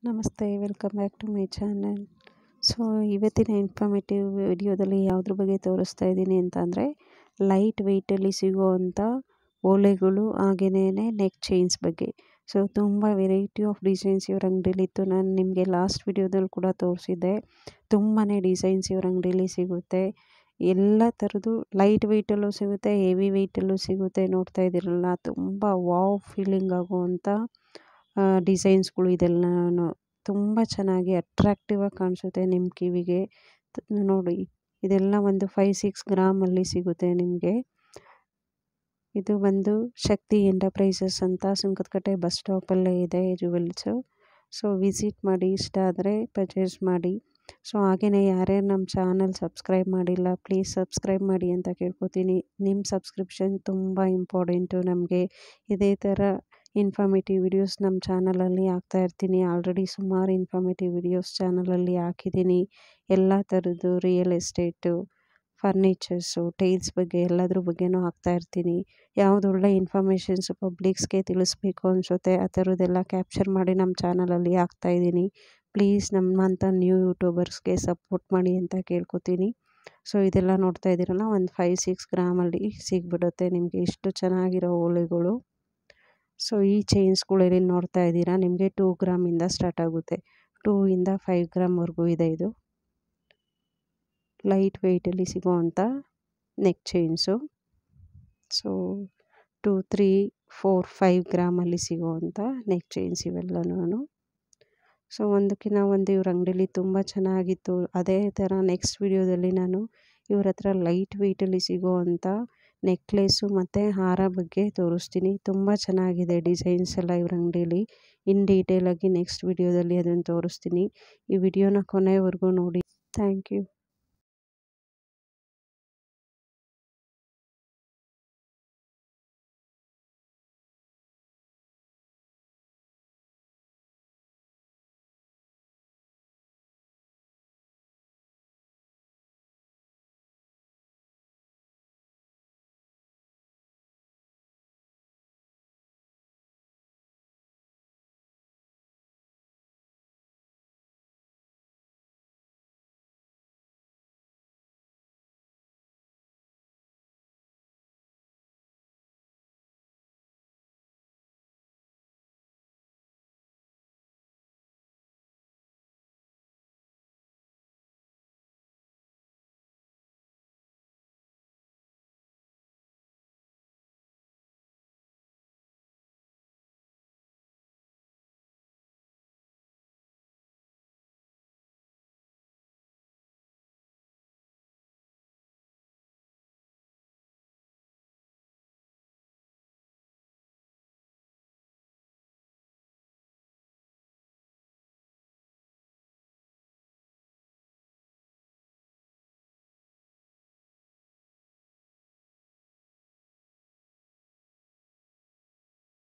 ನಮಸ್ತೆ, welcome back to my channel. So ಇವತ್ತಿನ informative ವಿಡಿಯೋದಲ್ಲಿ ಯಾವುದ್ರ ಬಗ್ಗೆ ತೋರಿಸ್ತಾ ಇದ್ದೀನಿ ಅಂತ ಅಂದರೆ ಲೈಟ್ ವೆಯ್ಟಲ್ಲಿ ಸಿಗುವಂಥ ಓಲೆಗಳು ಹಾಗೆಯೇ ನೆಕ್ ಚೈನ್ಸ್ ಬಗ್ಗೆ. ಸೊ ತುಂಬ ವೆರೈಟಿ ಆಫ್ ಡಿಸೈನ್ಸ್ ಇವ್ರ ಅಂಗಡಿಲಿತ್ತು. ನಾನು ನಿಮಗೆ ಲಾಸ್ಟ್ ವಿಡಿಯೋದಲ್ಲಿ ಕೂಡ ತೋರಿಸಿದ್ದೆ. ತುಂಬಾ ಡಿಸೈನ್ಸ್ ಇವ್ರ ಅಂಗಡಿಲಿ ಸಿಗುತ್ತೆ. ಎಲ್ಲ ಥರದ್ದು ಲೈಟ್ ವೆಯ್ಟಲ್ಲೂ ಸಿಗುತ್ತೆ, ಹೆವಿ ವೆಯ್ಟಲ್ಲೂ ಸಿಗುತ್ತೆ. ನೋಡ್ತಾ ಇದ್ದೀರಲ್ಲ, ತುಂಬ ವಾವ್ ಫೀಲಿಂಗ್ ಆಗುವಂಥ ಡಿಸೈನ್ಸ್ಗಳು ಇದೆಲ್ಲನೂ ತುಂಬ ಚೆನ್ನಾಗಿ ಅಟ್ರಾಕ್ಟಿವ್ ಆಗಿ ಕಾಣಿಸುತ್ತೆ ನಿಮ್ಮ ಕಿವಿಗೆ. ನೋಡಿ, ಇದೆಲ್ಲ ಒಂದು 5-6 ಗ್ರಾಮಲ್ಲಿ ಸಿಗುತ್ತೆ ನಿಮಗೆ. ಇದು ಬಂದು ಶಕ್ತಿ ಎಂಟರ್ಪ್ರೈಸಸ್ ಅಂತ ಸುಂಕದಕಟ್ಟೆ ಬಸ್ ಸ್ಟಾಪಲ್ಲೇ ಇದೆ ಜುವೆಲ್ಸು. ಸೊ ವಿಸಿಟ್ ಮಾಡಿ, ಇಷ್ಟ ಆದರೆ ಪರ್ಚೇಸ್ ಮಾಡಿ. ಸೊ ಹಾಗೆಯೇ ಯಾರ್ಯಾರು ನಮ್ಮ ಚಾನಲ್ ಸಬ್ಸ್ಕ್ರೈಬ್ ಮಾಡಿಲ್ಲ, ಪ್ಲೀಸ್ ಸಬ್ಸ್ಕ್ರೈಬ್ ಮಾಡಿ ಅಂತ ಕೇಳ್ಕೊತೀನಿ. ನಿಮ್ಮ ಸಬ್ಸ್ಕ್ರಿಪ್ಷನ್ ತುಂಬ ಇಂಪಾರ್ಟೆಂಟು ನಮಗೆ. ಇದೇ ಥರ ಇನ್ಫಾರ್ಮೇಟಿವ್ ವಿಡಿಯೋಸ್ ನಮ್ಮ ಚಾನಲಲ್ಲಿ ಹಾಕ್ತಾಯಿರ್ತೀನಿ. ಆಲ್ರೆಡಿ ಸುಮಾರು ಇನ್ಫಾರ್ಮೇಟಿವ್ ವಿಡಿಯೋಸ್ ಚಾನಲಲ್ಲಿ ಹಾಕಿದ್ದೀನಿ. ಎಲ್ಲ ಥರದ್ದು ರಿಯಲ್ ಎಸ್ಟೇಟು, ಫರ್ನಿಚರ್ಸು, ಟೈಲ್ಸ್ ಬಗ್ಗೆ ಎಲ್ಲದ್ರ ಬಗ್ಗೆನೂ ಹಾಕ್ತಾಯಿರ್ತೀನಿ. ಯಾವುದು ಒಳ್ಳೆ ಇನ್ಫಾರ್ಮೇಷನ್ಸು ಪಬ್ಲಿಕ್ಸ್ಗೆ ತಿಳಿಸ್ಬೇಕು ಅನಿಸುತ್ತೆ ಆ ಥರದ್ದೆಲ್ಲ ಕ್ಯಾಪ್ಚರ್ ಮಾಡಿ ನಮ್ಮ ಚಾನಲಲ್ಲಿ ಹಾಕ್ತಾಯಿದ್ದೀನಿ. ಪ್ಲೀಸ್ ನಮ್ಮಂಥ ನ್ಯೂ ಯೂಟ್ಯೂಬರ್ಸ್ಗೆ ಸಪೋರ್ಟ್ ಮಾಡಿ ಅಂತ ಕೇಳ್ಕೊತೀನಿ. ಸೊ ಇದೆಲ್ಲ ನೋಡ್ತಾ ಇದ್ದೀರಲ್ಲ, ಒಂದು 5-6 ಗ್ರಾಮಲ್ಲಿ ಸಿಗ್ಬಿಡುತ್ತೆ ನಿಮಗೆ ಇಷ್ಟು ಚೆನ್ನಾಗಿರೋ ಓಲೆಗಳು. ಸೊ ಈ ಚೈನ್ಸ್ಗಳಲ್ಲಿ ನೋಡ್ತಾ ಇದ್ದೀರಾ, ನಿಮಗೆ 2 ಗ್ರಾಮಿಂದ ಸ್ಟಾರ್ಟ್ ಆಗುತ್ತೆ. 2 ಇಂದ 5 ಗ್ರಾಮ್ವರೆಗೂ ಇದೆ. ಇದು ಲೈಟ್ ವೆಯ್ಟಲ್ಲಿ ಸಿಗೋವಂಥ ನೆಕ್ ಚೈನ್ಸು. ಸೊ 2, 3, 4, 5 ಗ್ರಾಮಲ್ಲಿ ಸಿಗೋವಂಥ ನೆಕ್ ಚೈನ್ಸ್ ಇವೆಲ್ಲನೂ. ಸೊ ಒಂದಕ್ಕಿಂತ ಒಂದು ಇವ್ರ ಅಂಗಡಿಲಿ ತುಂಬ ಚೆನ್ನಾಗಿತ್ತು. ಅದೇ ಥರ ನೆಕ್ಸ್ಟ್ ವಿಡಿಯೋದಲ್ಲಿ ನಾನು ಇವ್ರ ಹತ್ರ ಲೈಟ್ ವೆಯ್ಟಲ್ಲಿ ಸಿಗೋವಂಥ ನೆಕ್ಲೆಸ್ಸು ಮತ್ತು ಹಾರ ಬಗ್ಗೆ ತೋರಿಸ್ತೀನಿ. ತುಂಬ ಚೆನ್ನಾಗಿದೆ ಡಿಸೈನ್ಸ್ ಎಲ್ಲ ಇವ್ರ ಅಂಗಡಿಲಿ. ಇನ್ ಡೀಟೇಲಾಗಿ ನೆಕ್ಸ್ಟ್ ವಿಡಿಯೋದಲ್ಲಿ ಅದನ್ನು ತೋರಿಸ್ತೀನಿ. ಈ ವಿಡಿಯೋನ ಕೊನೆವರೆಗೂ ನೋಡಿ. Thank you.